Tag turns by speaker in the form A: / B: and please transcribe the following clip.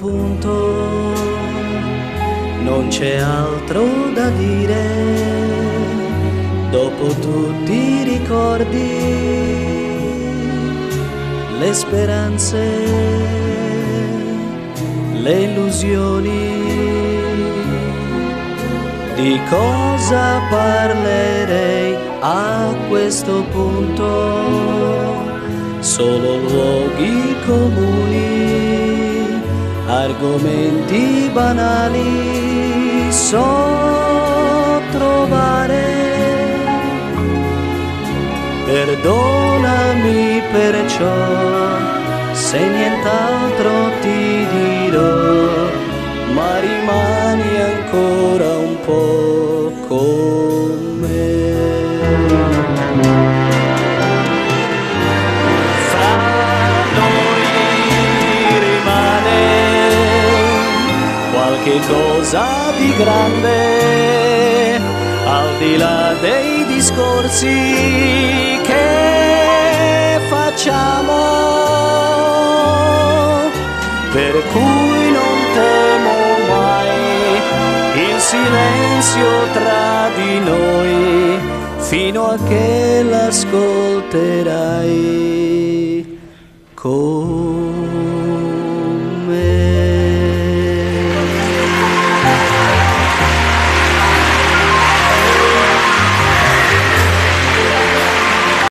A: punto non c'è altro da dire, dopo tutti i ricordi, le speranze, le illusioni, di cosa parlerei a questo punto? Solo luoghi comuni, argomenti banali so trovare. Perdonami perciò se nient'altro ti dirò, ma rimani ancora un po' con me. Fra noi rimane qualche cosa di grande, al di là dei discorsi che facciamo, per cui non temo mai il silenzio tra di noi, fino a che l'ascolterai con